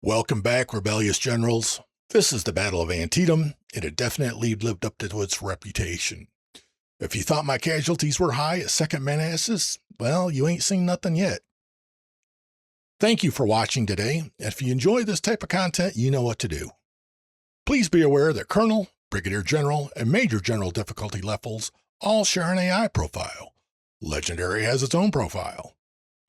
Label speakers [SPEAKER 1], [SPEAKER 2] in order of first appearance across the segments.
[SPEAKER 1] Welcome back, rebellious generals. This is the Battle of Antietam, and it definitely lived up to its reputation. If you thought my casualties were high at 2nd Manassas, well, you ain't seen nothing yet. Thank you for watching today, and if you enjoy this type of content, you know what to do. Please be aware that Colonel, Brigadier General, and Major General difficulty levels all share an AI profile. Legendary has its own profile.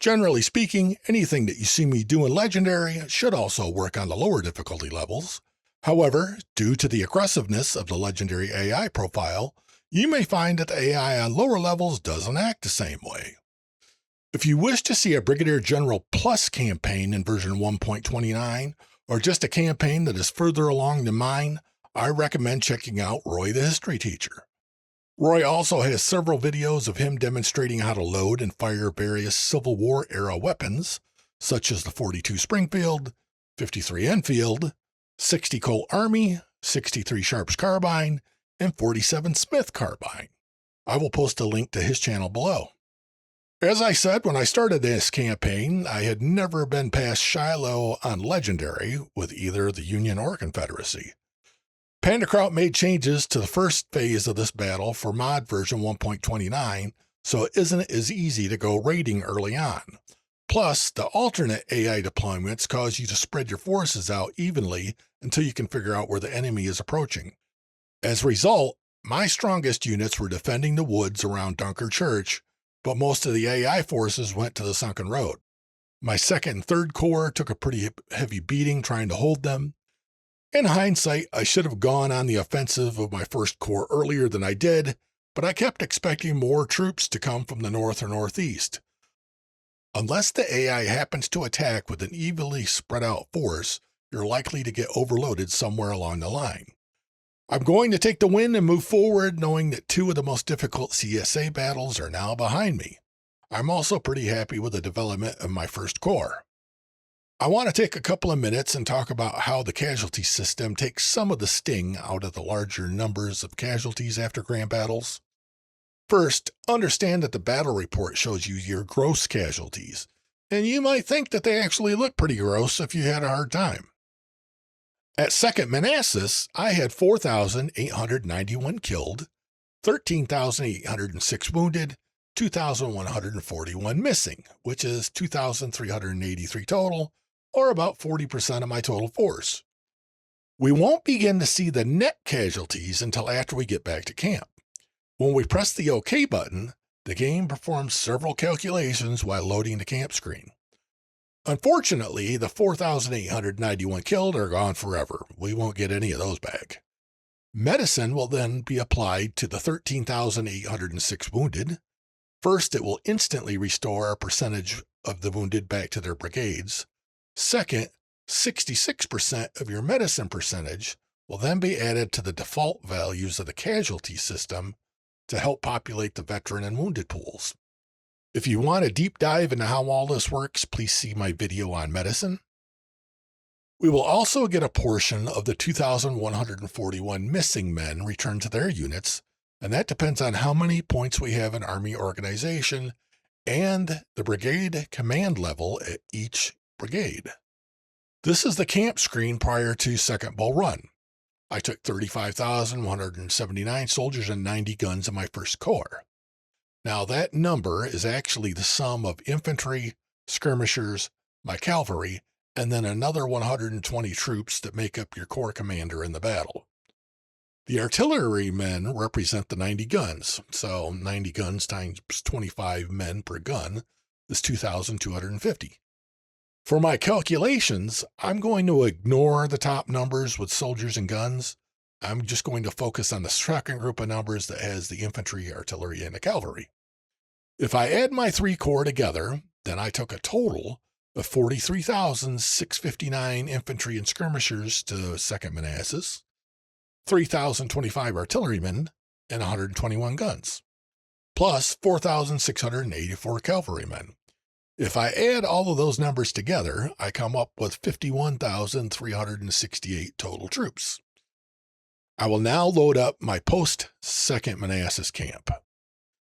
[SPEAKER 1] Generally speaking, anything that you see me do in Legendary should also work on the lower difficulty levels. However, due to the aggressiveness of the Legendary AI profile, you may find that the AI on lower levels doesn't act the same way. If you wish to see a Brigadier General Plus campaign in version 1.29, or just a campaign that is further along than mine, I recommend checking out Roy the History Teacher. Roy also has several videos of him demonstrating how to load and fire various Civil War-era weapons, such as the 42 Springfield, 53 Enfield, 60 Colt Army, 63 Sharps Carbine, and 47 Smith Carbine. I will post a link to his channel below. As I said when I started this campaign, I had never been past Shiloh on Legendary with either the Union or Confederacy. Pandakraut made changes to the first phase of this battle for mod version 1.29, so it isn't as easy to go raiding early on. Plus, the alternate AI deployments cause you to spread your forces out evenly until you can figure out where the enemy is approaching. As a result, my strongest units were defending the woods around Dunker Church, but most of the AI forces went to the sunken road. My 2nd and 3rd Corps took a pretty heavy beating trying to hold them. In hindsight, I should have gone on the offensive of my 1st Corps earlier than I did, but I kept expecting more troops to come from the north or northeast. Unless the AI happens to attack with an evenly spread out force, you're likely to get overloaded somewhere along the line. I'm going to take the win and move forward knowing that 2 of the most difficult CSA battles are now behind me. I'm also pretty happy with the development of my 1st Corps. I want to take a couple of minutes and talk about how the casualty system takes some of the sting out of the larger numbers of casualties after grand battles. First, understand that the battle report shows you your gross casualties, and you might think that they actually look pretty gross if you had a hard time. At 2nd Manassas, I had 4,891 killed, 13,806 wounded, 2,141 missing, which is 2,383 total, or about 40% of my total force. We won't begin to see the net casualties until after we get back to camp. When we press the OK button, the game performs several calculations while loading the camp screen. Unfortunately, the 4,891 killed are gone forever. We won't get any of those back. Medicine will then be applied to the 13,806 wounded. First, it will instantly restore a percentage of the wounded back to their brigades. Second, 66% of your medicine percentage will then be added to the default values of the casualty system to help populate the veteran and wounded pools. If you want a deep dive into how all this works, please see my video on medicine. We will also get a portion of the 2,141 missing men returned to their units, and that depends on how many points we have in Army organization and the brigade command level at each brigade. This is the camp screen prior to Second Bull Run. I took 35,179 soldiers and 90 guns in my 1st Corps. Now that number is actually the sum of infantry, skirmishers, my cavalry, and then another 120 troops that make up your corps commander in the battle. The artillery men represent the 90 guns, so 90 guns times 25 men per gun is 2,250. For my calculations, I'm going to ignore the top numbers with soldiers and guns. I'm just going to focus on the second group of numbers that has the infantry, artillery, and the cavalry. If I add my 3 corps together, then I took a total of 43,659 infantry and skirmishers to 2nd Manassas, 3,025 artillerymen, and 121 guns, plus 4,684 cavalrymen. If I add all of those numbers together, I come up with 51,368 total troops. I will now load up my post-2nd Manassas camp.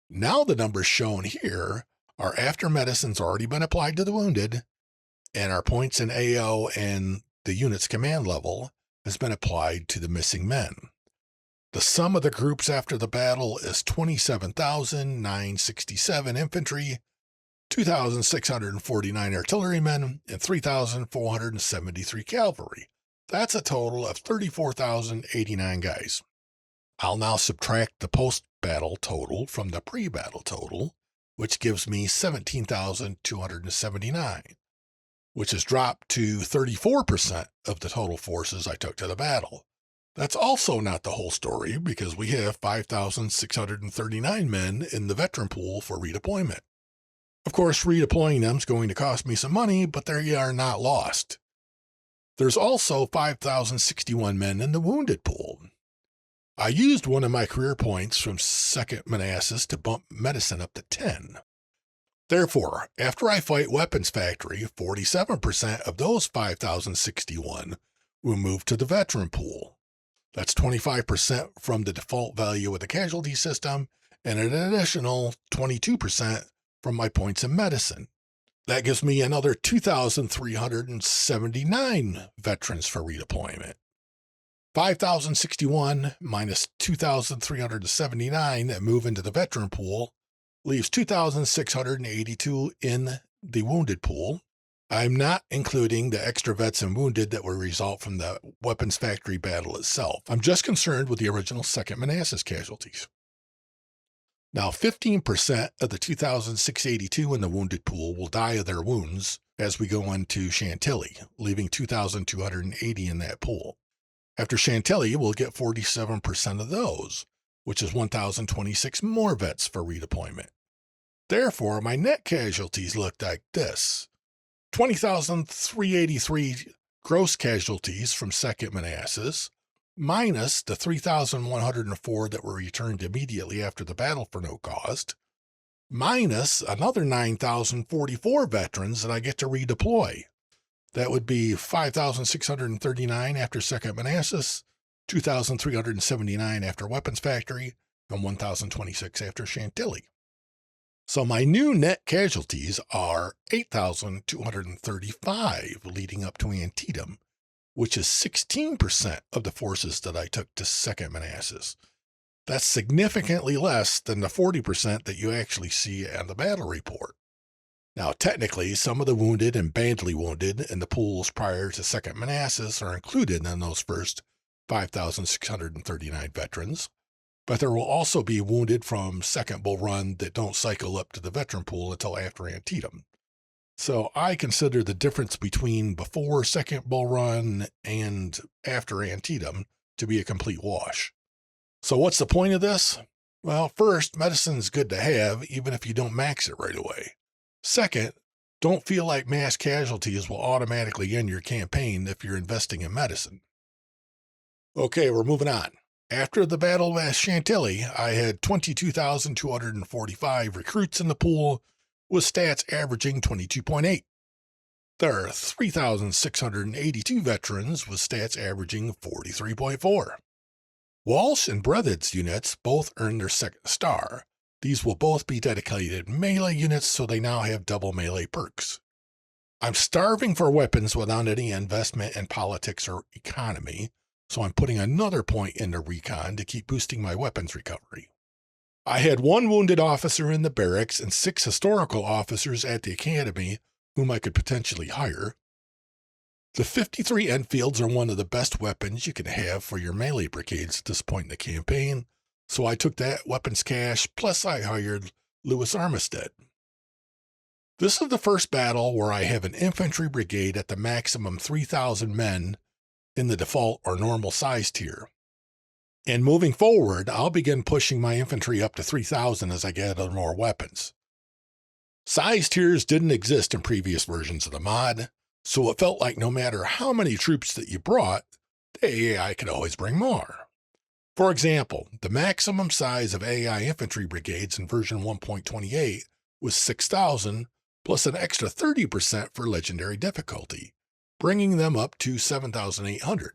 [SPEAKER 1] Now the numbers shown here are after medicine's already been applied to the wounded, and our points in AO and the unit's command level has been applied to the missing men. The sum of the groups after the battle is 27,967 infantry, 2,649 artillerymen, and 3,473 cavalry. That's a total of 34,089 guys. I'll now subtract the post-battle total from the pre-battle total, which gives me 17,279, which has dropped to 34% of the total forces I took to the battle. That's also not the whole story, because we have 5,639 men in the veteran pool for redeployment. Of course, redeploying them is going to cost me some money, but they are not lost. There's also 5,061 men in the wounded pool. I used one of my career points from 2nd Manassas to bump medicine up to 10. Therefore, after I fight Weapons Factory, 47% of those 5,061 will move to the veteran pool. That's 25% from the default value of the casualty system and an additional 22% from my points in medicine. That gives me another 2,379 veterans for redeployment. 5,061 minus 2,379 that move into the veteran pool leaves 2,682 in the wounded pool. I'm not including the extra vets and wounded that will result from the Weapons Factory battle itself. I'm just concerned with the original 2nd Manassas casualties. Now, 15% of the 2,682 in the wounded pool will die of their wounds as we go into Chantilly, leaving 2,280 in that pool. After Chantilly, we'll get 47% of those, which is 1,026 more vets for redeployment. Therefore, my net casualties look like this. 20,383 gross casualties from 2nd Manassas, minus the 3,104 that were returned immediately after the battle for no cost, minus another 9,044 veterans that I get to redeploy. That would be 5,639 after 2nd Manassas, 2,379 after Weapons Factory, and 1,026 after Chantilly. So my new net casualties are 8,235 leading up to Antietam, which is 16% of the forces that I took to 2nd Manassas. That's significantly less than the 40% that you actually see on the battle report. Now, technically, some of the wounded and badly wounded in the pools prior to 2nd Manassas are included in those first 5,639 veterans, but there will also be wounded from 2nd Bull Run that don't cycle up to the veteran pool until after Antietam. So I consider the difference between before 2nd Bull Run and after Antietam to be a complete wash. So what's the point of this? Well, first, medicine's good to have, even if you don't max it right away. Second, don't feel like mass casualties will automatically end your campaign if you're investing in medicine. Okay, we're moving on. After the Battle of Chantilly, I had 22,245 recruits in the pool, with stats averaging 22.8. There are 3,682 veterans with stats averaging 43.4. Walsh and Breathitt's units both earned their 2nd star. These will both be dedicated melee units, so they now have double melee perks. I'm starving for weapons without any investment in politics or economy, so I'm putting another point into recon to keep boosting my weapons recovery. I had 1 wounded officer in the barracks and 6 historical officers at the academy whom I could potentially hire. The 53 Enfields are one of the best weapons you can have for your melee brigades at this point in the campaign, so I took that weapons cache, plus I hired Lewis Armistead. This is the first battle where I have an infantry brigade at the maximum 3,000 men in the default or normal size tier. And moving forward, I'll begin pushing my infantry up to 3,000 as I gather more weapons. Size tiers didn't exist in previous versions of the mod, so it felt like no matter how many troops that you brought, the AI could always bring more. For example, the maximum size of AI infantry brigades in version 1.28 was 6,000, plus an extra 30% for legendary difficulty, bringing them up to 7,800.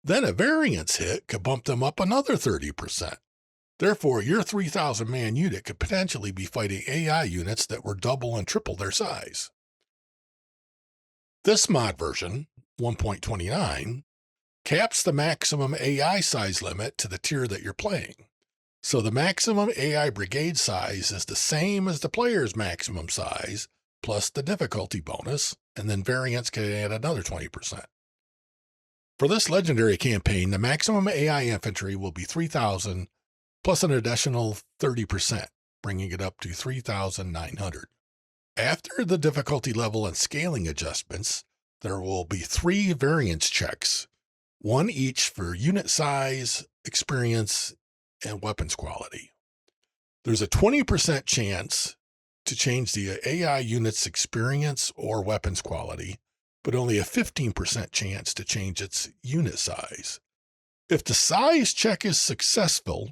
[SPEAKER 1] Then a variance hit could bump them up another 30%. Therefore, your 3,000-man unit could potentially be fighting AI units that were double and triple their size. This mod version, v1.29 caps the maximum AI size limit to the tier that you're playing. So the maximum AI brigade size is the same as the player's maximum size, plus the difficulty bonus, and then variants can add another 20%. For this legendary campaign, the maximum AI infantry will be 3,000 plus an additional 30%, bringing it up to 3,900. After the difficulty level and scaling adjustments, there will be 3 variance checks, one each for unit size, experience, and weapons quality. There's a 20% chance to change the AI unit's experience or weapons quality, but only a 15% chance to change its unit size. If the size check is successful,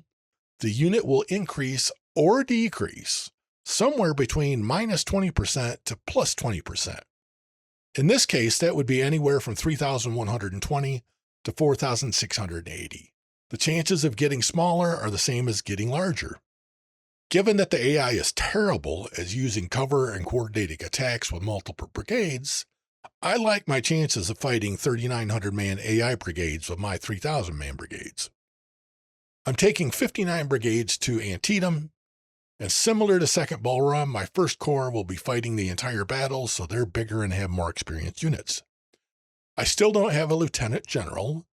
[SPEAKER 1] the unit will increase or decrease somewhere between minus 20% to plus 20%. In this case, that would be anywhere from 3,120 to 4,680. The chances of getting smaller are the same as getting larger. Given that the AI is terrible as using cover and coordinating attacks with multiple brigades, I like my chances of fighting 3,900-man AI brigades with my 3,000-man brigades. I'm taking 59 brigades to Antietam, and similar to Second Bull Run, my first corps will be fighting the entire battle, so they're bigger and have more experienced units. I still don't have a lieutenant general,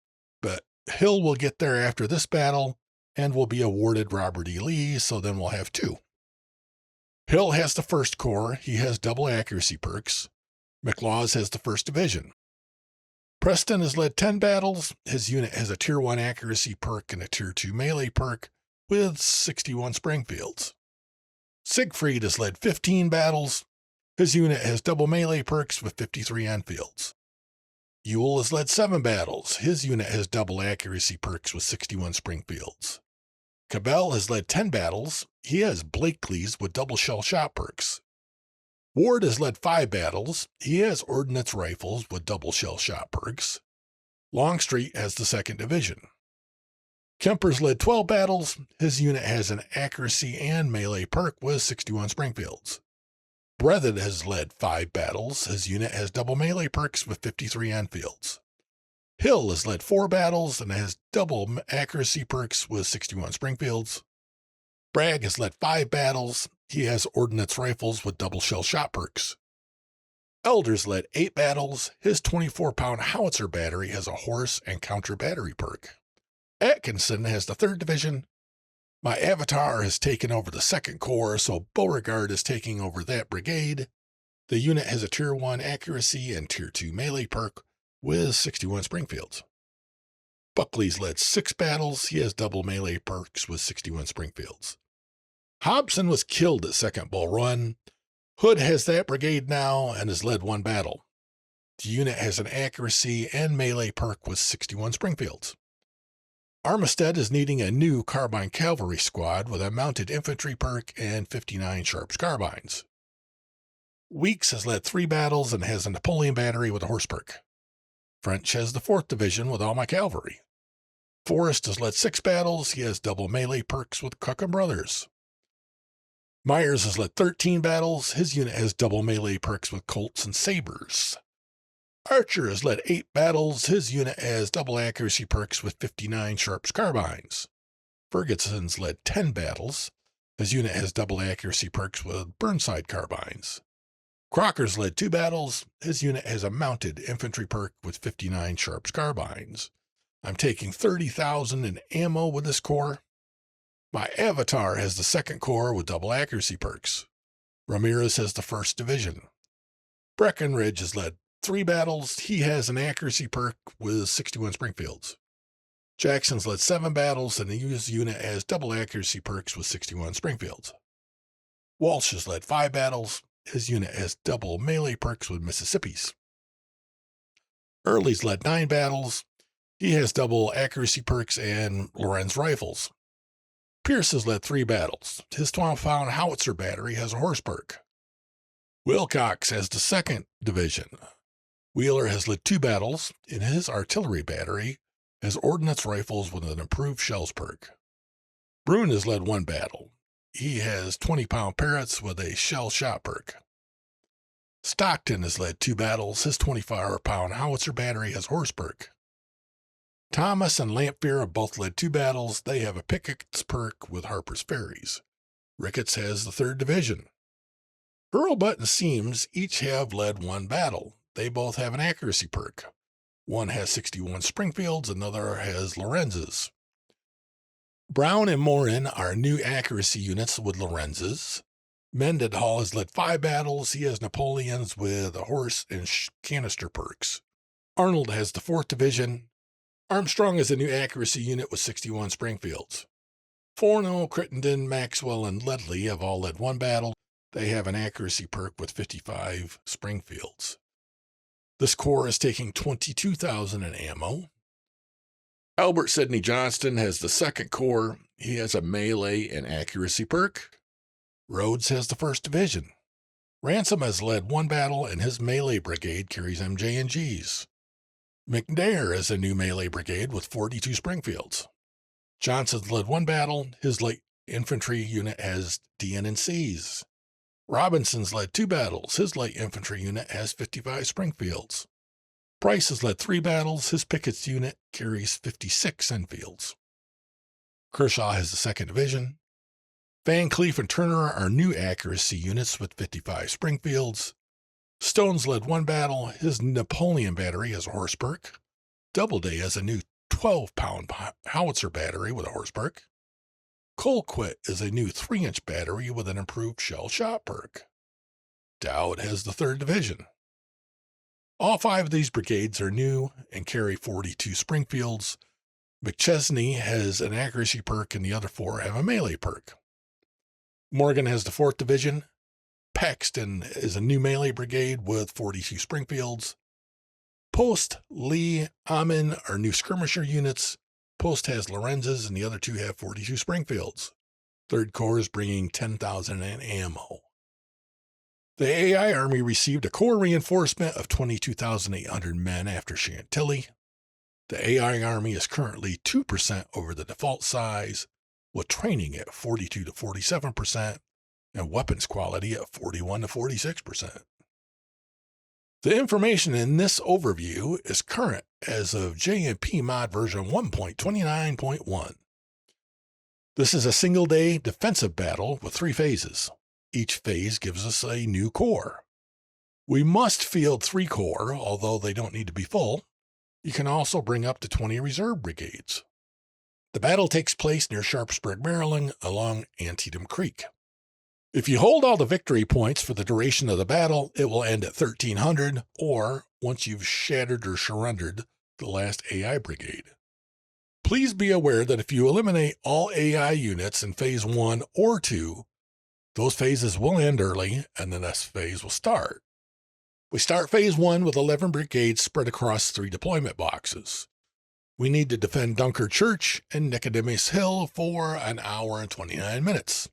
[SPEAKER 1] but Hill will get there after this battle and will be awarded Robert E. Lee, so then we'll have 2. Hill has the first corps. He has double accuracy perks. McLaws has the 1st Division. Preston has led 10 battles. His unit has a Tier 1 accuracy perk and a Tier 2 melee perk with 61 Springfields. Siegfried has led 15 battles. His unit has double melee perks with 53 Enfields. Ewell has led 7 battles. His unit has double accuracy perks with 61 Springfields. Cabell has led 10 battles. He has Blakely's with double shell shot perks. Ward has led 5 battles. He has ordnance rifles with double shell shot perks. Longstreet has the 2nd Division. Kemper's led 12 battles. His unit has an accuracy and melee perk with 61 Springfields. Breathed has led 5 battles. His unit has double melee perks with 53 Enfields. Hill has led 4 battles and has double accuracy perks with 61 Springfields. Bragg has led 5 battles. He has ordnance rifles with double shell shot perks. Elders led 8 battles. His 24-pound howitzer battery has a horse and counter battery perk. Atkinson has the 3rd Division. My avatar has taken over the 2nd Corps, so Beauregard is taking over that brigade. The unit has a Tier 1 accuracy and Tier 2 melee perk with 61 Springfields. Buckley's led 6 battles. He has double melee perks with 61 Springfields. Hobson was killed at Second Bull Run. Hood has that brigade now and has led 1 battle. The unit has an accuracy and melee perk with 61 Springfields. Armistead is needing a new carbine cavalry squad with a mounted infantry perk and 59 Sharps carbines. Weeks has led 3 battles and has a Napoleon battery with a horse perk. French has the 4th Division with all my cavalry. Forrest has led 6 battles. He has double melee perks with Cook and Brothers. Myers has led 13 battles. His unit has double melee perks with Colts and Sabers. Archer has led 8 battles. His unit has double accuracy perks with 59 Sharps carbines. Ferguson's led 10 battles. His unit has double accuracy perks with Burnside carbines. Crocker's led 2 battles. His unit has a mounted infantry perk with 59 Sharps carbines. I'm taking 30,000 in ammo with this corps. My avatar has the 2nd Corps with double accuracy perks. Ramirez has the 1st Division. Breckinridge has led 3 battles. He has an accuracy perk with 61 Springfields. Jackson's led 7 battles, and his unit has double accuracy perks with 61 Springfields. Walsh has led 5 battles. His unit has double melee perks with Mississippi's. Early's led 9 battles. He has double accuracy perks and Lorenz rifles. Pierce has led 3 battles. His 12-pound howitzer battery has a horse perk. Wilcox has the 2nd Division. Wheeler has led 2 battles, and his artillery battery has ordnance rifles with an improved shells perk. Brune has led 1 battle. He has 20-pound parrots with a shell shot perk. Stockton has led 2 battles. His 25-pound howitzer battery has horse perk. Thomas and Lamphere have both led 2 battles. They have a Pickett's perk with Harper's Ferries. Ricketts has the 3rd Division. Hurlbut and Seams each have led 1 battle. They both have an accuracy perk. One has 61 Springfields, another has Lorenz's. Brown and Morin are new accuracy units with Lorenz's. Mendenhall has led 5 battles. He has Napoleons with a horse and canister perks. Arnold has the 4th Division. Armstrong is a new accuracy unit with 61 Springfields. Forno, Crittenden, Maxwell, and Ledley have all led 1 battle. They have an accuracy perk with 55 Springfields. This corps is taking 22,000 in ammo. Albert Sidney Johnston has the 2nd Corps. He has a melee and accuracy perk. Rhodes has the 1st Division. Ransom has led 1 battle, and his melee brigade carries MJ&Gs. McNair is a new melee brigade with 42 Springfields. Johnson's led 1 battle. His light infantry unit has DN&Cs. Robinson's led 2 battles. His light infantry unit has 55 Springfields. Price has led 3 battles. His Pickett's unit carries 56 Enfields. Kershaw has the 2nd Division. Van Cleef and Turner are new accuracy units with 55 Springfields. Stone's led 1 battle. His Napoleon battery has a horse perk. Doubleday has a new 12-pound howitzer battery with a horse perk. Colquitt is a new 3-inch battery with an improved shell shot perk. Dowd has the 3rd Division. All 5 of these brigades are new and carry 42 Springfields. McChesney has an accuracy perk and the other 4 have a melee perk. Morgan has the 4th Division. Paxton is a new melee brigade with 42 Springfields. Post, Lee, Amin are new skirmisher units. Post has Lorenz's and the other 2 have 42 Springfields. 3rd Corps is bringing 10,000 in ammo. The AI Army received a corps reinforcement of 22,800 men after Chantilly. The AI Army is currently 2% over the default size, with training at 42 to 47% and weapons quality at 41 to 46%. The information in this overview is current as of J&P Mod version 1.29.1. This is a single-day defensive battle with 3 phases. Each phase gives us a new corps. We must field 3 corps, although they don't need to be full. You can also bring up to 20 reserve brigades. The battle takes place near Sharpsburg, Maryland, along Antietam Creek. If you hold all the victory points for the duration of the battle, it will end at 1,300, or once you've shattered or surrendered the last AI brigade. Please be aware that if you eliminate all AI units in Phase 1 or 2, those phases will end early, and the next phase will start. We start Phase 1 with 11 brigades spread across 3 deployment boxes. We need to defend Dunker Church and Nicodemus Hill for an hour and 29 minutes.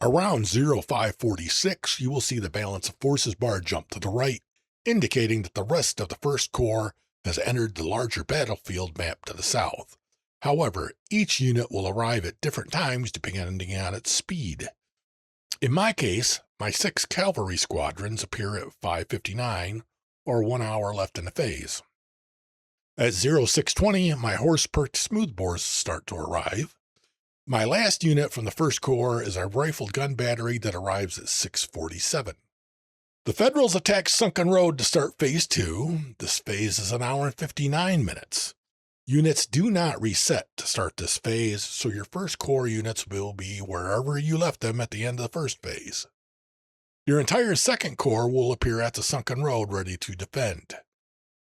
[SPEAKER 1] Around 0546, you will see the balance of forces bar jump to the right, indicating that the rest of the 1st Corps has entered the larger battlefield map to the south. However, each unit will arrive at different times depending on its speed. In my case, my 6 cavalry squadrons appear at 5:59, or 1 hour left in the phase. At 0620, my horse-perked smoothbores start to arrive. My last unit from the 1st Corps is a rifled gun battery that arrives at 6:47. The Federals attack Sunken Road to start Phase 2. This phase is an hour and 59 minutes. Units do not reset to start this phase, so your 1st Corps units will be wherever you left them at the end of the 1st phase. Your entire 2nd Corps will appear at the Sunken Road ready to defend.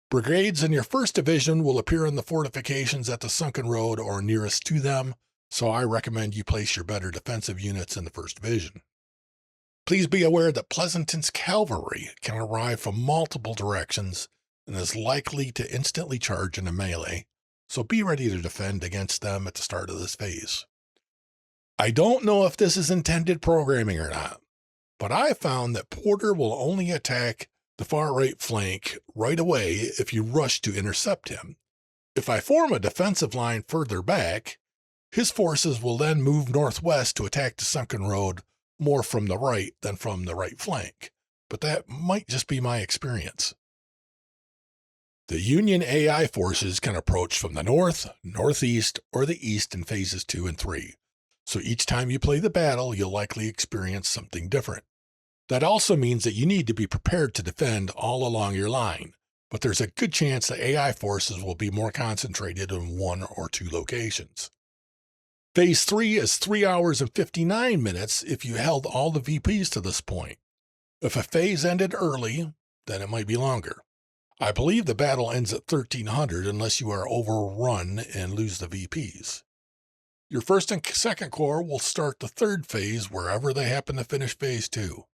[SPEAKER 1] Brigades in your 1st Division will appear in the fortifications at the Sunken Road or nearest to them, so I recommend you place your better defensive units in the 1st Division. Please be aware that Pleasanton's cavalry can arrive from multiple directions and is likely to instantly charge in a melee, so be ready to defend against them at the start of this phase. I don't know if this is intended programming or not, but I found that Porter will only attack the far right flank right away if you rush to intercept him. If I form a defensive line further back, his forces will then move northwest to attack the Sunken Road more from the right than from the right flank. but that might just be my experience. The Union AI forces can approach from the north, northeast, or the east in phases 2 and 3. So each time you play the battle, you'll likely experience something different. That also means that you need to be prepared to defend all along your line, but there's a good chance the AI forces will be more concentrated in 1 or 2 locations. Phase 3 is 3 hours and 59 minutes if you held all the VPs to this point. If a phase ended early, then it might be longer. I believe the battle ends at 1300 unless you are overrun and lose the VPs. Your 1st and 2nd Corps will start the 3rd phase wherever they happen to finish phase 2.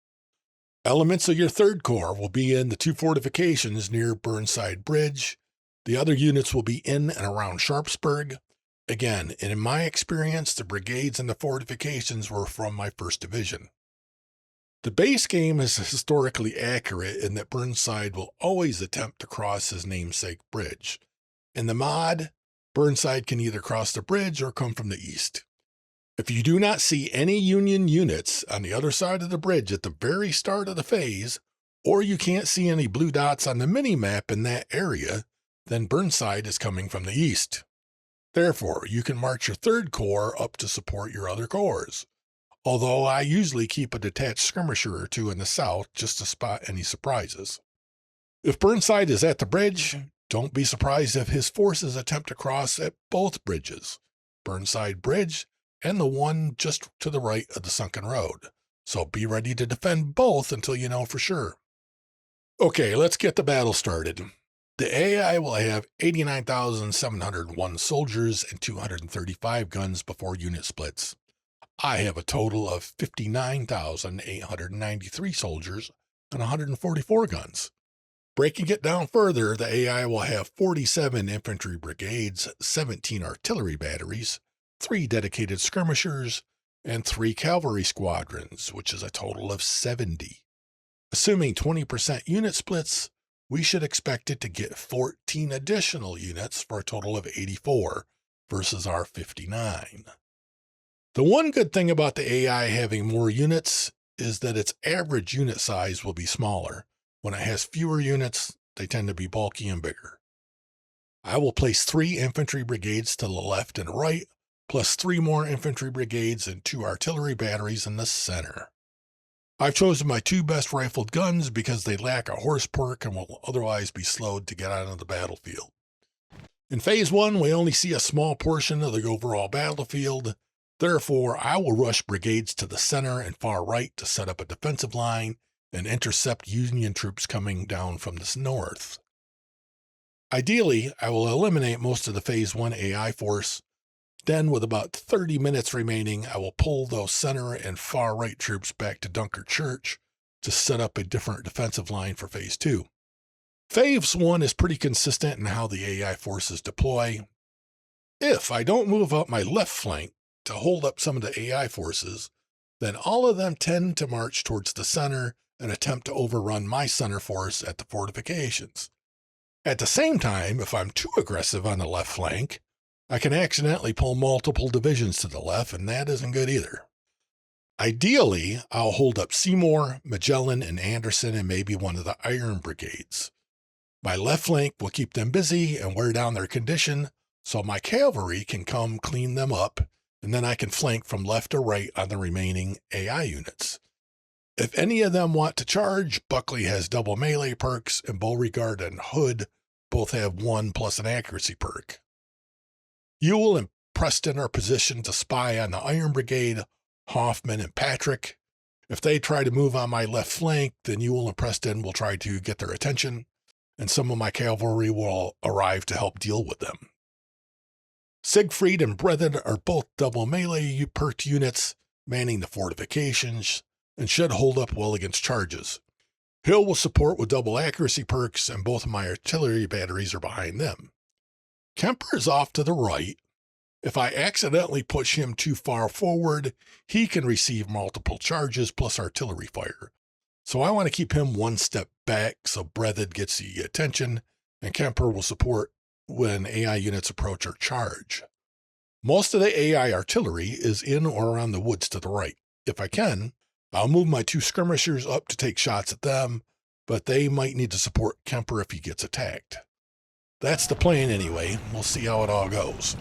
[SPEAKER 1] Elements of your 3rd Corps will be in the 2 fortifications near Burnside Bridge. The other units will be in and around Sharpsburg. Again, in my experience, the brigades and the fortifications were from my 1st Division. The base game is historically accurate in that Burnside will always attempt to cross his namesake bridge. In the mod, Burnside can either cross the bridge or come from the east. If you do not see any Union units on the other side of the bridge at the very start of the phase, or you can't see any blue dots on the mini-map in that area, then Burnside is coming from the east. Therefore, you can march your 3rd Corps up to support your other corps. Although I usually keep a detached skirmisher or 2 in the south just to spot any surprises. If Burnside is at the bridge, don't be surprised if his forces attempt to cross at both bridges, Burnside Bridge and the one just to the right of the sunken road. So be ready to defend both until you know for sure. Okay, let's get the battle started. The AI will have 89,701 soldiers and 235 guns before unit splits. I have a total of 59,893 soldiers and 144 guns. Breaking it down further, the AI will have 47 infantry brigades, 17 artillery batteries, 3 dedicated skirmishers, and 3 cavalry squadrons, which is a total of 70. Assuming 20% unit splits, we should expect it to get 14 additional units for a total of 84 versus our 59. The one good thing about the AI having more units is that its average unit size will be smaller. When it has fewer units, they tend to be bulky and bigger. I will place 3 infantry brigades to the left and right, plus 3 more infantry brigades and 2 artillery batteries in the center. I've chosen my 2 best rifled guns because they lack a horse perk and will otherwise be slowed to get out of the battlefield. In Phase 1, we only see a small portion of the overall battlefield. Therefore, I will rush brigades to the center and far right to set up a defensive line and intercept Union troops coming down from the north. Ideally, I will eliminate most of the Phase 1 AI force. Then, with about 30 minutes remaining, I will pull those center and far right troops back to Dunker Church to set up a different defensive line for Phase 2. Phase 1 is pretty consistent in how the AI forces deploy. If I don't move up my left flank to hold up some of the AI forces, then all of them tend to march towards the center and attempt to overrun my center force at the fortifications. At the same time, if I'm too aggressive on the left flank, I can accidentally pull multiple divisions to the left, and that isn't good either. Ideally, I'll hold up Seymour, Magellan, and Anderson, and maybe one of the Iron Brigades. My left flank will keep them busy and wear down their condition, so my cavalry can come clean them up, and then I can flank from left to right on the remaining AI units. If any of them want to charge, Buckley has double melee perks, and Beauregard and Hood both have 1 plus an accuracy perk. Ewell and Preston are positioned to spy on the Iron Brigade, Hoffman and Patrick. If they try to move on my left flank, then Ewell and Preston will try to get their attention, and some of my cavalry will arrive to help deal with them. Siegfried and Brethren are both double melee perked units, manning the fortifications, and should hold up well against charges. Hill will support with double accuracy perks, and both of my artillery batteries are behind them. Kemper is off to the right. If I accidentally push him too far forward, he can receive multiple charges plus artillery fire. So I want to keep him 1 step back so Brethren gets the attention, and Kemper will support when AI units approach or charge. Most of the AI artillery is in or around the woods to the right. If I can, I'll move my 2 skirmishers up to take shots at them, but they might need to support Kemper if he gets attacked. That's the plan anyway. We'll see how it all goes.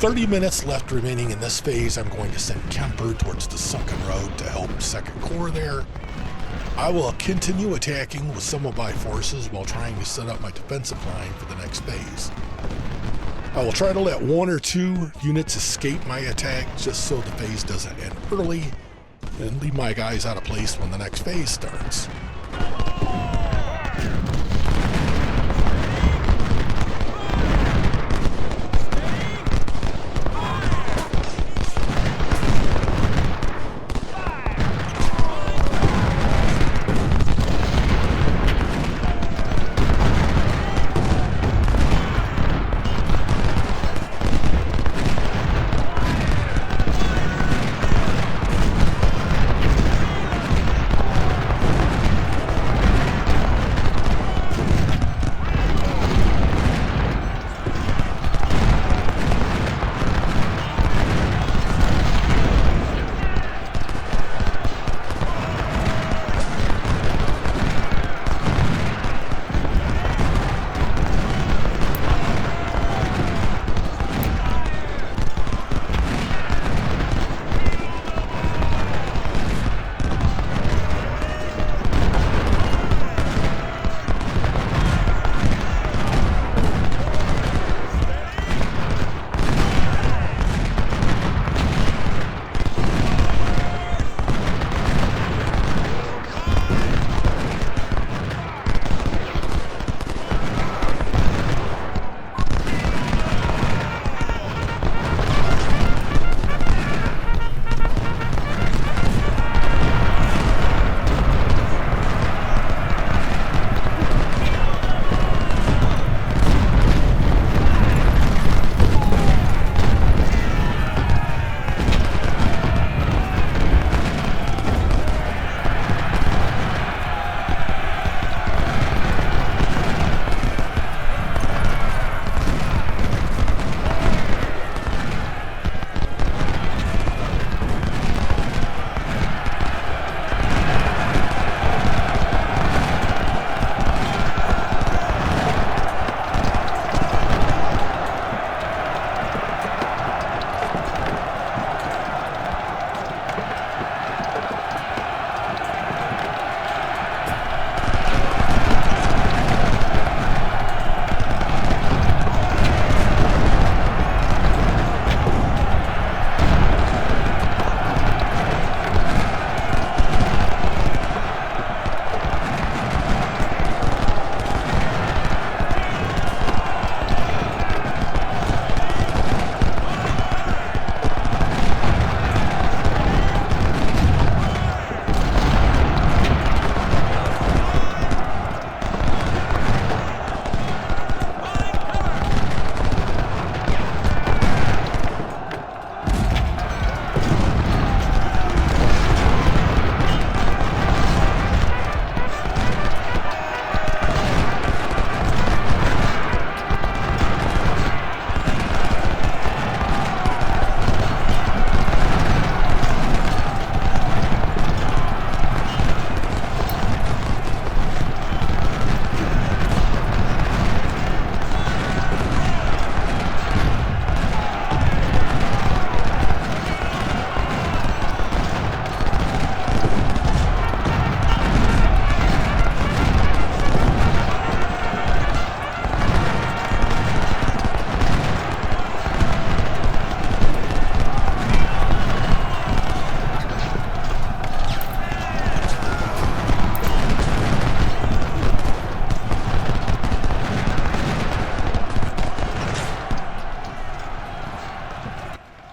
[SPEAKER 1] 30 minutes left remaining in this phase, I'm going to send Kemper towards the sunken road to help 2nd Corps there. I will continue attacking with some of my forces while trying to set up my defensive line for the next phase. I will try to let 1 or 2 units escape my attack just so the phase doesn't end early, and leave my guys out of place when the next phase starts.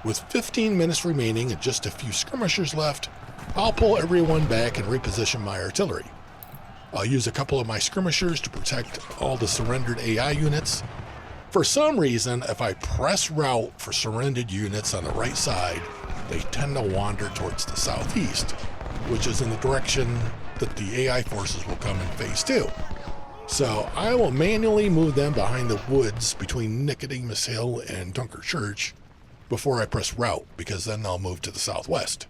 [SPEAKER 1] With 15 minutes remaining and just a few skirmishers left, I'll pull everyone back and reposition my artillery. I'll use a couple of my skirmishers to protect all the surrendered AI units. For some reason, if I press route for surrendered units on the right side, they tend to wander towards the southeast, which is in the direction that the AI forces will come in phase 2. So I will manually move them behind the woods between Nicodemus Hill and Dunker Church before I press route, because then they'll move to the southwest.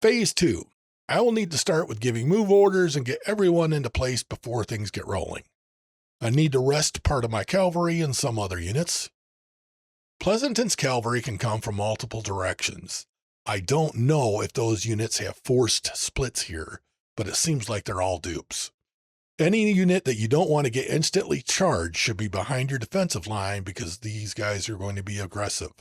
[SPEAKER 1] Phase 2. I will need to start with giving move orders and get everyone into place before things get rolling. I need to rest part of my cavalry and some other units. Pleasanton's cavalry can come from multiple directions. I don't know if those units have forced splits here, but it seems like they're all dupes. Any unit that you don't want to get instantly charged should be behind your defensive line because these guys are going to be aggressive.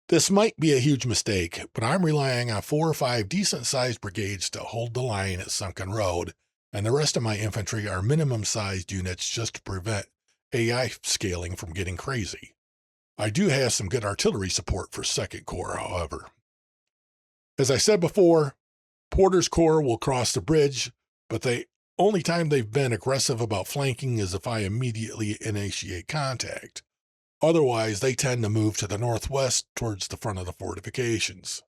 [SPEAKER 1] This might be a huge mistake, but I'm relying on 4 or 5 decent-sized brigades to hold the line at Sunken Road, and the rest of my infantry are minimum-sized units just to prevent AI scaling from getting crazy. I do have some good artillery support for 2nd Corps, however. As I said before, Porter's Corps will cross the bridge, but the only time they've been aggressive about flanking is if I immediately initiate contact. Otherwise, they tend to move to the northwest towards the front of the fortifications.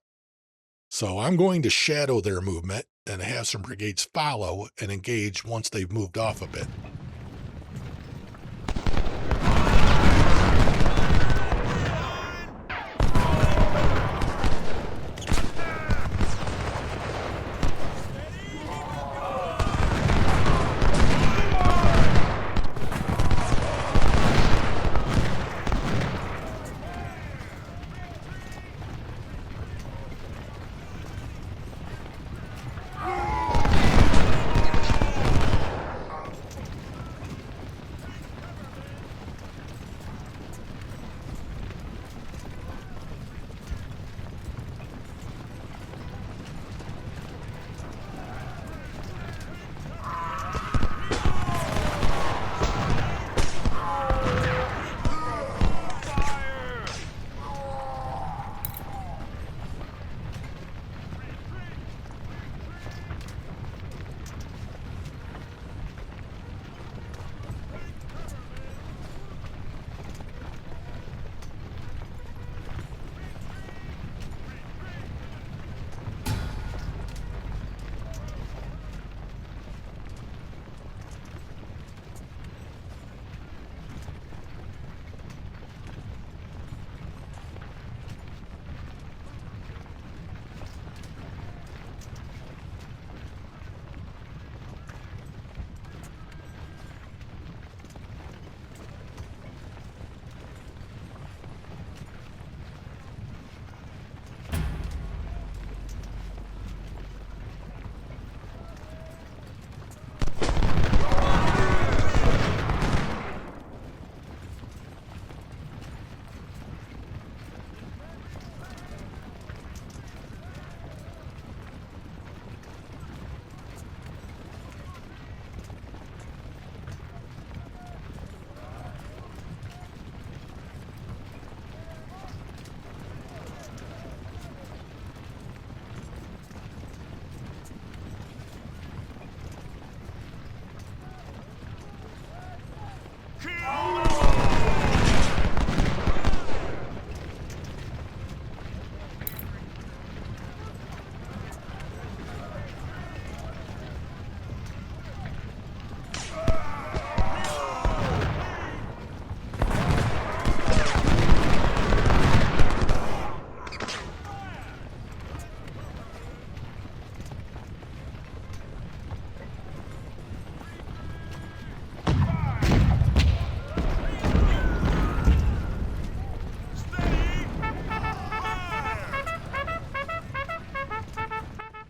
[SPEAKER 1] So I'm going to shadow their movement and have some brigades follow and engage once they've moved off a bit.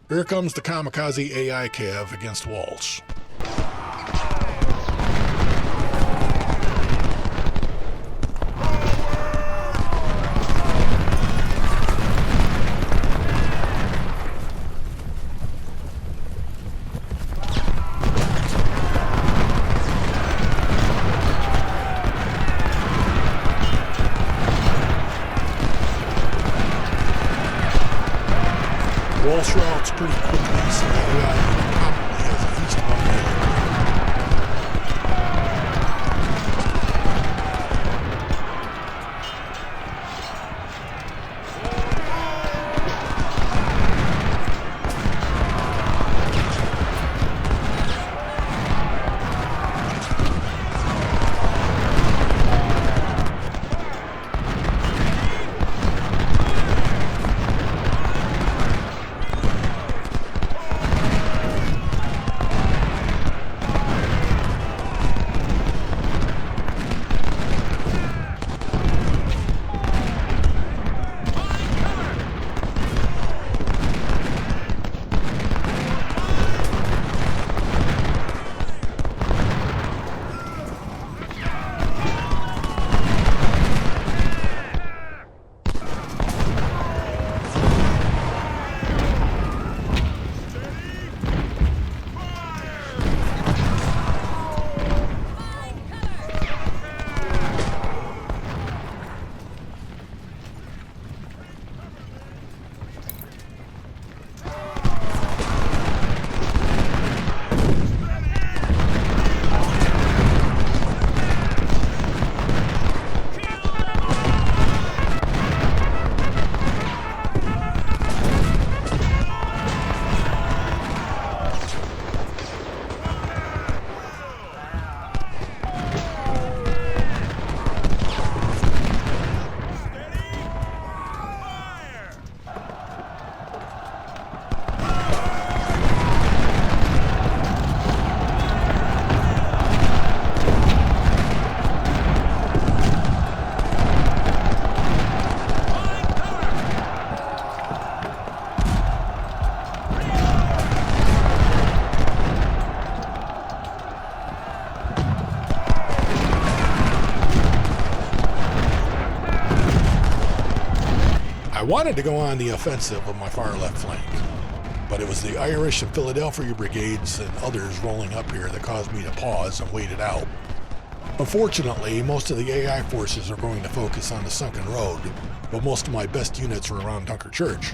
[SPEAKER 1] Here comes the kamikaze AI Cav against Walsh. Walsh routes pretty quickly, so that AI probably has a east uphill. I wanted to go on the offensive of my far left flank, but it was the Irish and Philadelphia brigades and others rolling up here that caused me to pause and wait it out. Unfortunately, most of the AI forces are going to focus on the sunken road, but most of my best units are around Dunker Church.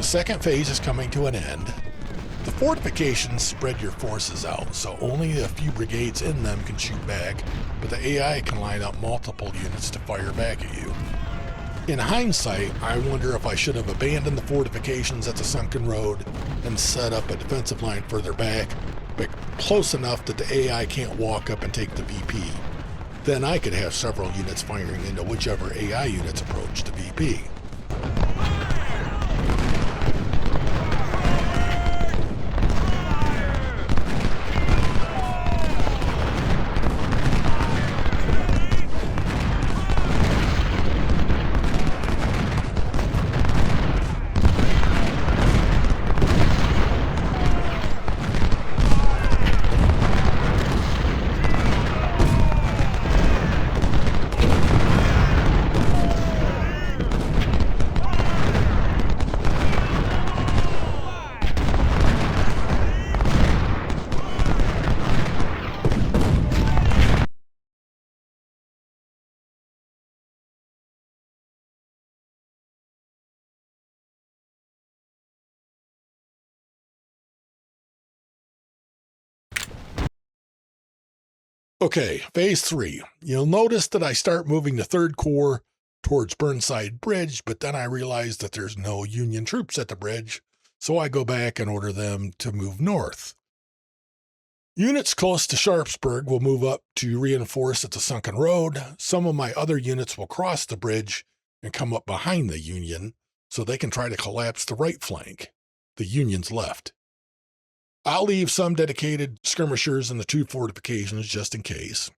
[SPEAKER 1] second phase is coming to an end. The fortifications spread your forces out, so only a few brigades in them can shoot back, but the AI can line up multiple units to fire back at you. In hindsight, I wonder if I should have abandoned the fortifications at the sunken road and set up a defensive line further back, but close enough that the AI can't walk up and take the VP. Then I could have several units firing into whichever AI units approach the VP. Okay, phase 3. You'll notice that I start moving the 3rd Corps towards Burnside Bridge, but then I realize that there's no Union troops at the bridge, so I go back and order them to move north. Units close to Sharpsburg will move up to reinforce at the sunken road. Some of my other units will cross the bridge and come up behind the Union so they can try to collapse the right flank, the Union's left. I'll leave some dedicated skirmishers in the 2 fortifications just in case.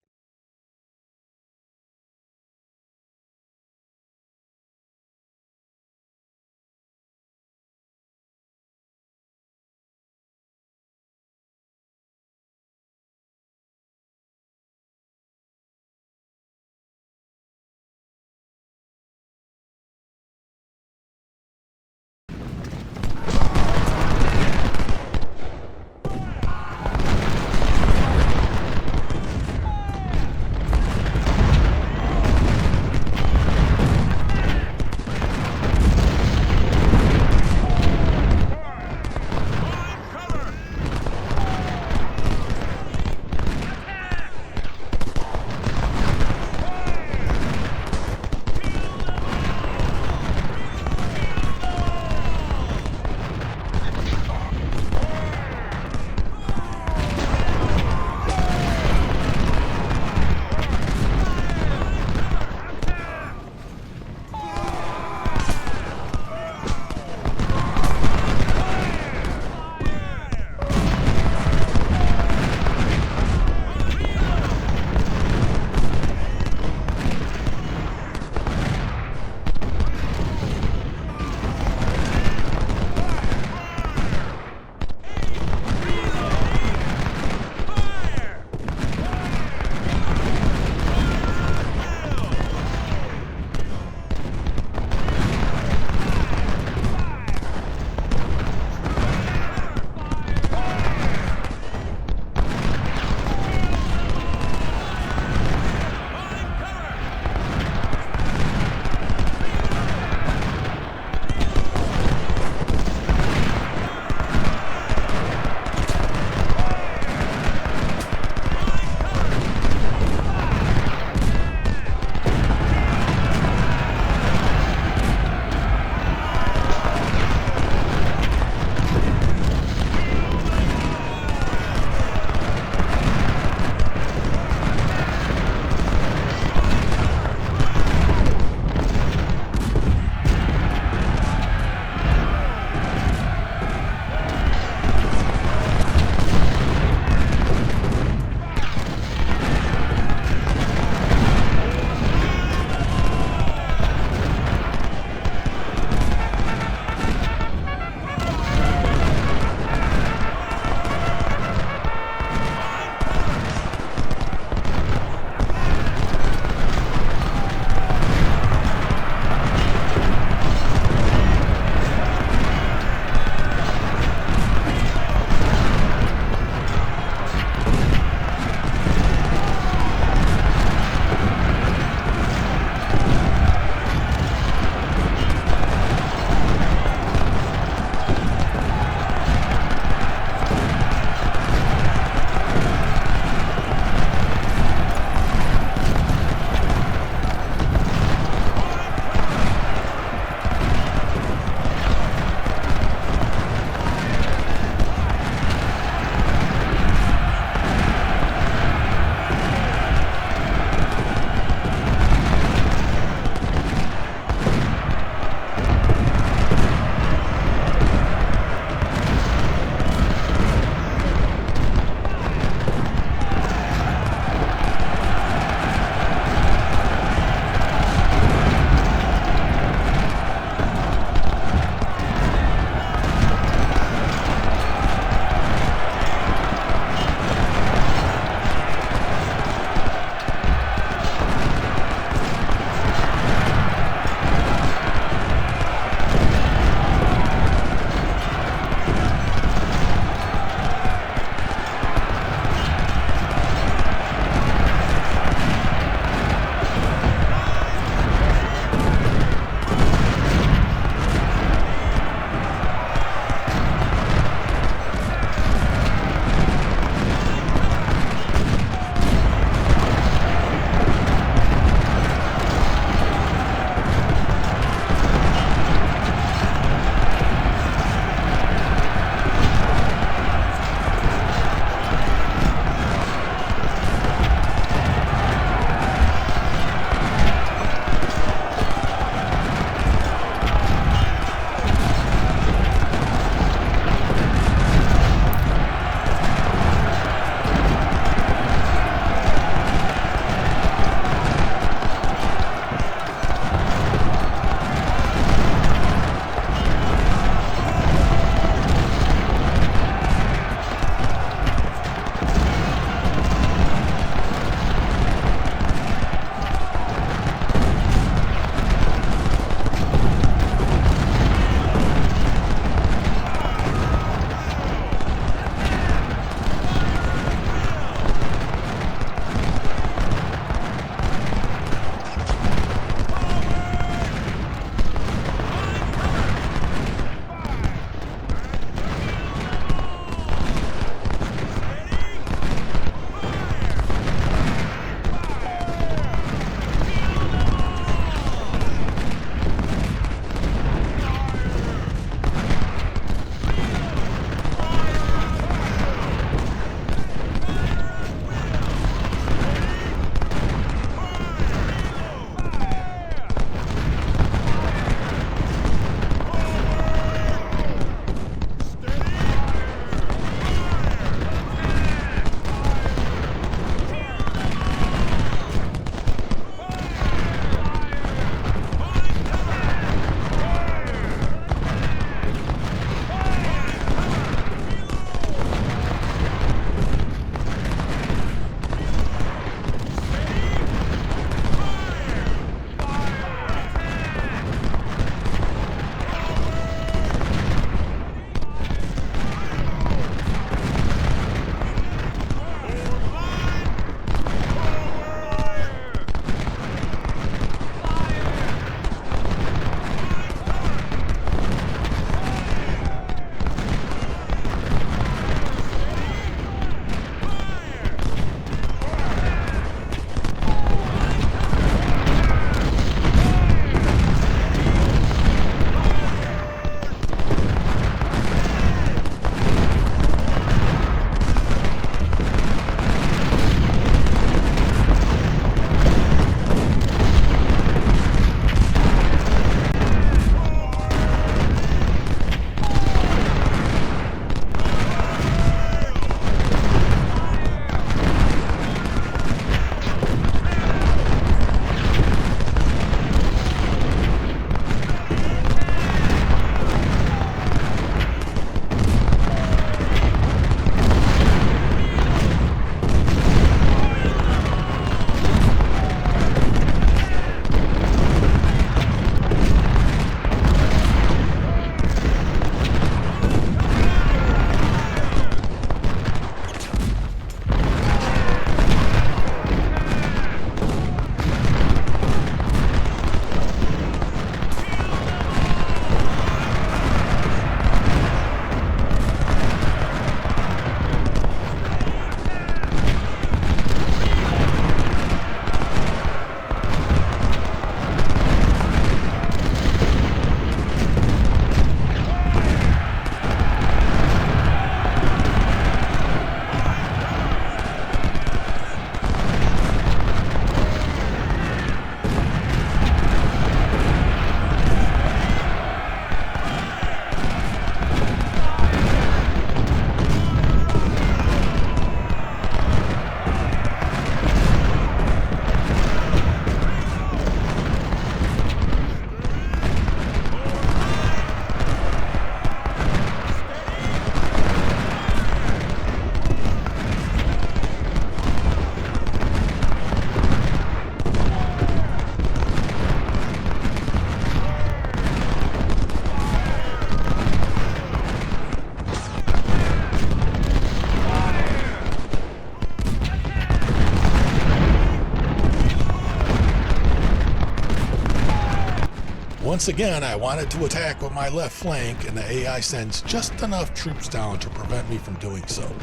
[SPEAKER 1] Once again, I wanted to attack with my left flank, and the AI sends just enough troops down to prevent me from doing so.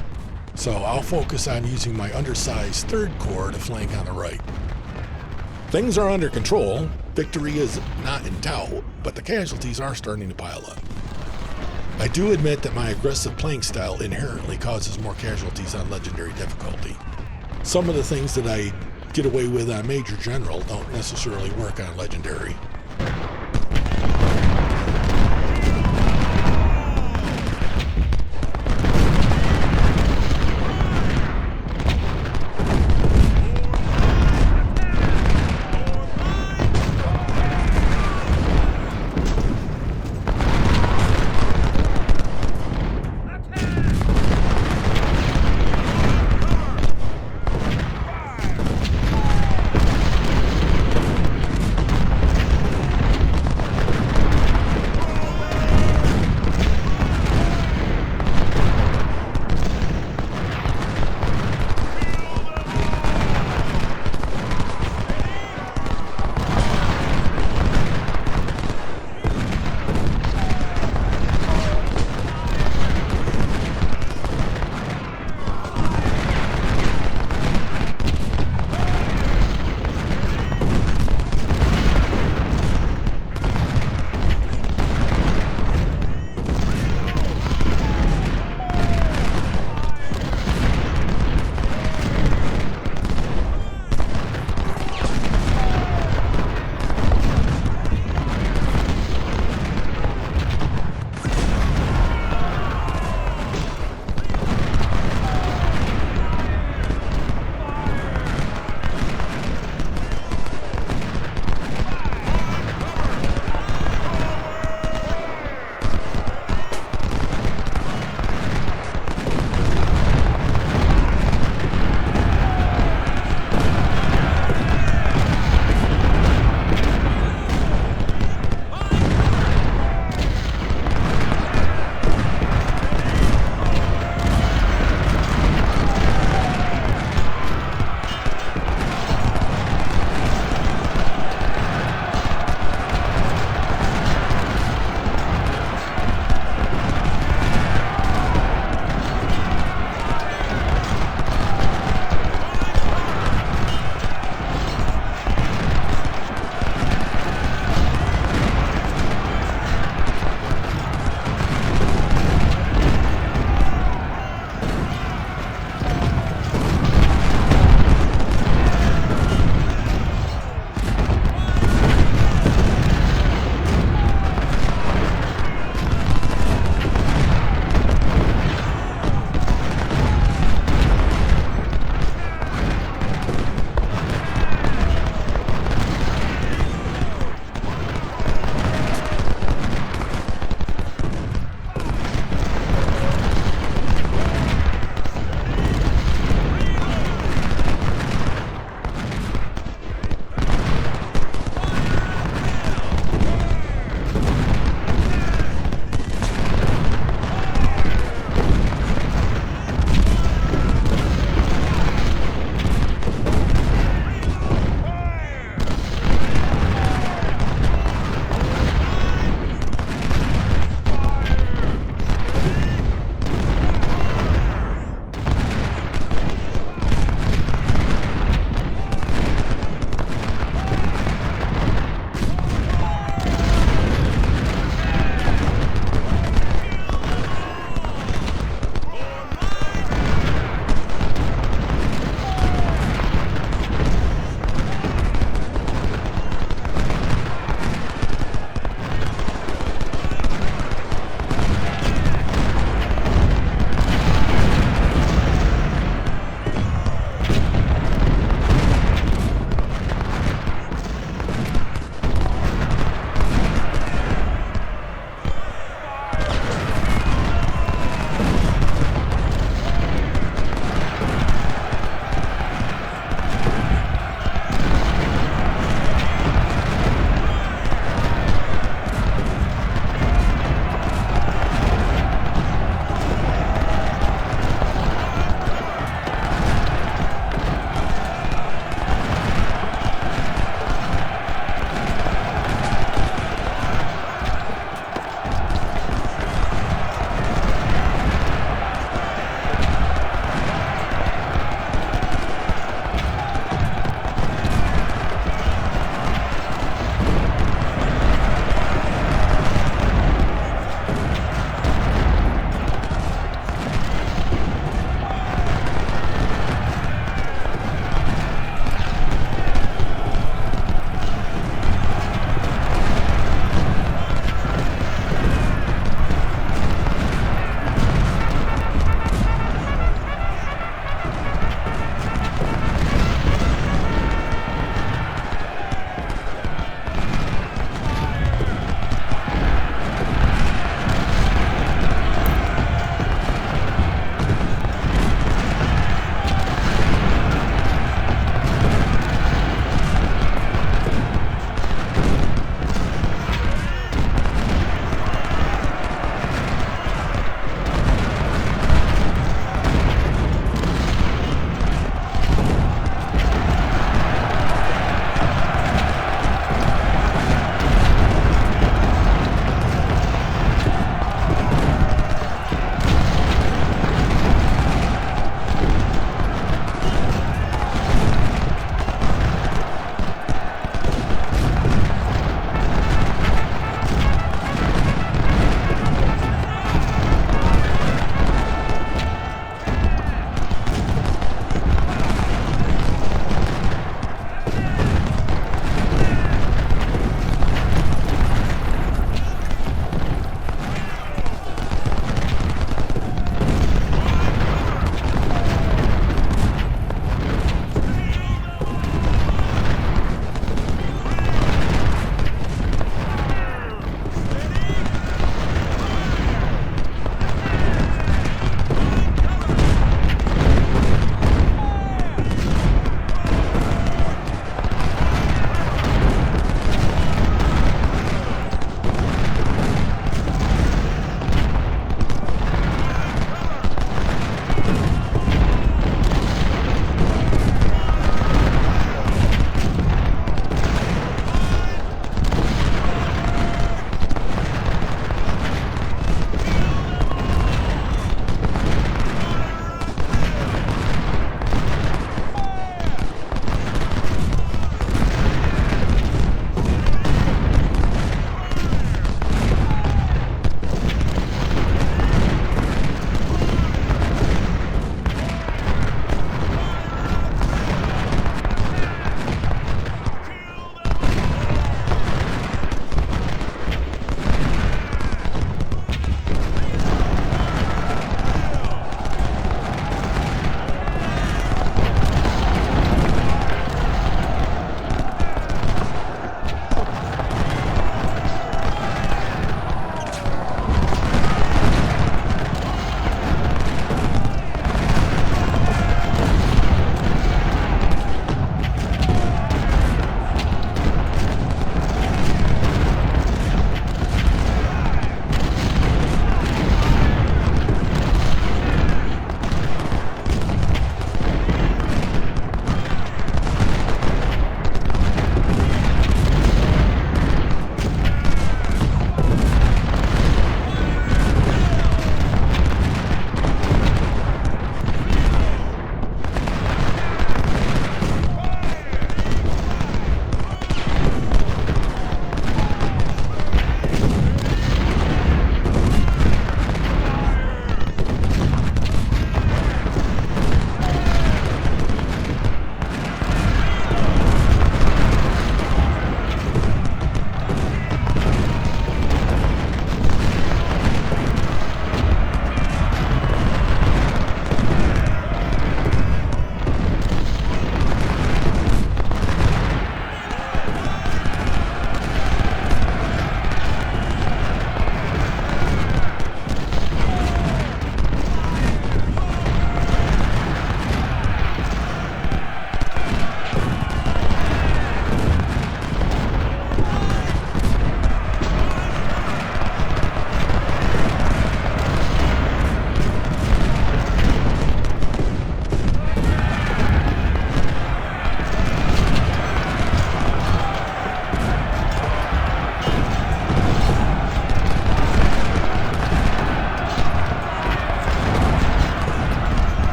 [SPEAKER 1] So I'll focus on using my undersized 3rd Corps to flank on the right. Things are under control. Victory is not in doubt, but the casualties are starting to pile up. I do admit that my aggressive playing style inherently causes more casualties on legendary difficulty. Some of the things that I get away with on Major General don't necessarily work on legendary.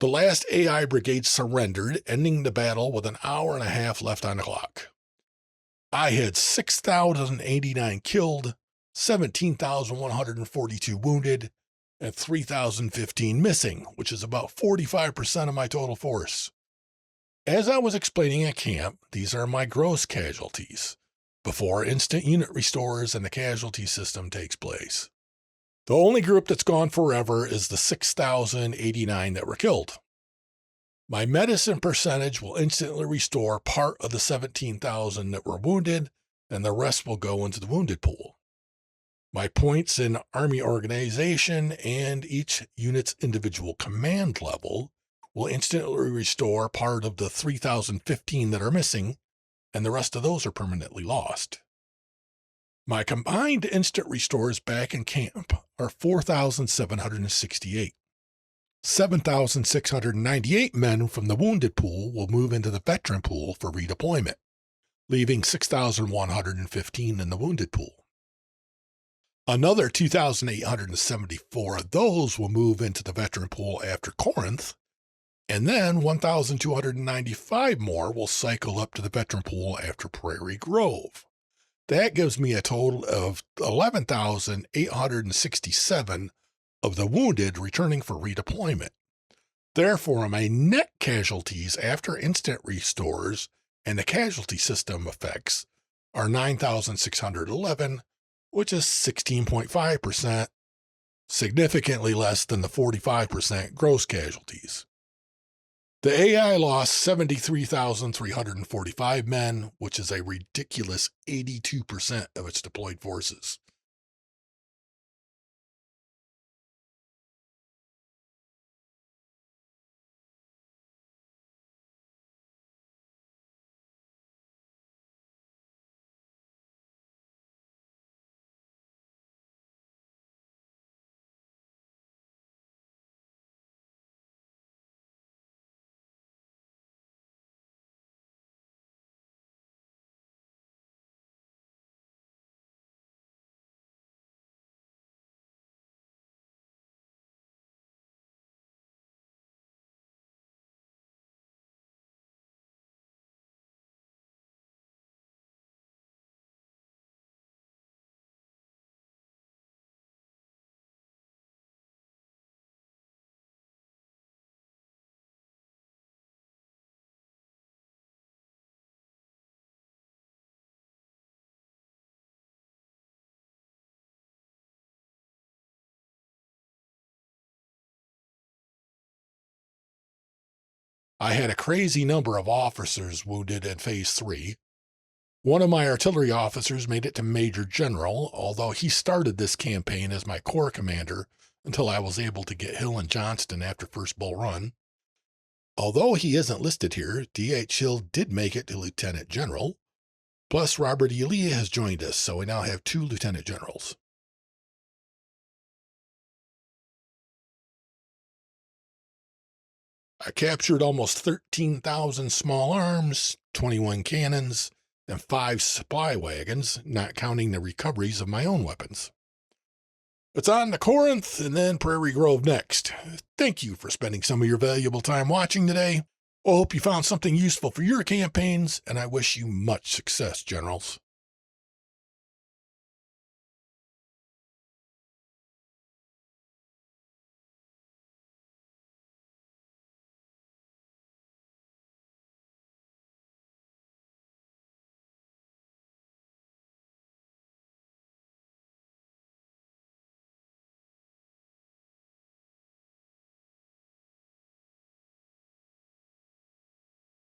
[SPEAKER 1] The last AI brigade surrendered, ending the battle with an hour and a half left on the clock. I had 6,089 killed, 17,142 wounded, and 3,015 missing, which is about 45% of my total force. As I was explaining at camp, these are my gross casualties, before instant unit restores and the casualty system takes place. The only group that's gone forever is the 6,089 that were killed. My medicine percentage will instantly restore part of the 17,000 that were wounded, and the rest will go into the wounded pool. My points in Army organization and each unit's individual command level will instantly restore part of the 3,015 that are missing, and the rest of those are permanently lost. My combined instant restores back in camp are 4,768. 7,698 men from the wounded pool will move into the veteran pool for redeployment, leaving 6,115 in the wounded pool. Another 2,874 of those will move into the veteran pool after Corinth, and then 1,295 more will cycle up to the veteran pool after Prairie Grove. That gives me a total of 11,867 of the wounded returning for redeployment. Therefore, my net casualties after instant restores and the casualty system effects are 9,611, which is 16.5%, significantly less than the 45% gross casualties. The AI lost 73,345 men, which is a ridiculous 82% of its deployed forces. I had a crazy number of officers wounded in Phase 3. One of my artillery officers made it to Major General, although he started this campaign as my corps commander until I was able to get Hill and Johnston after First Bull Run. Although he isn't listed here, D.H. Hill did make it to Lieutenant General. Plus, Robert E. Lee has joined us, so we now have 2 Lieutenant Generals. I captured almost 13,000 small arms, 21 cannons, and 5 supply wagons, not counting the recoveries of my own weapons. It's on to Corinth and then Prairie Grove next. Thank you for spending some of your valuable time watching today. I hope you found something useful for your campaigns, and I wish you much success, Generals.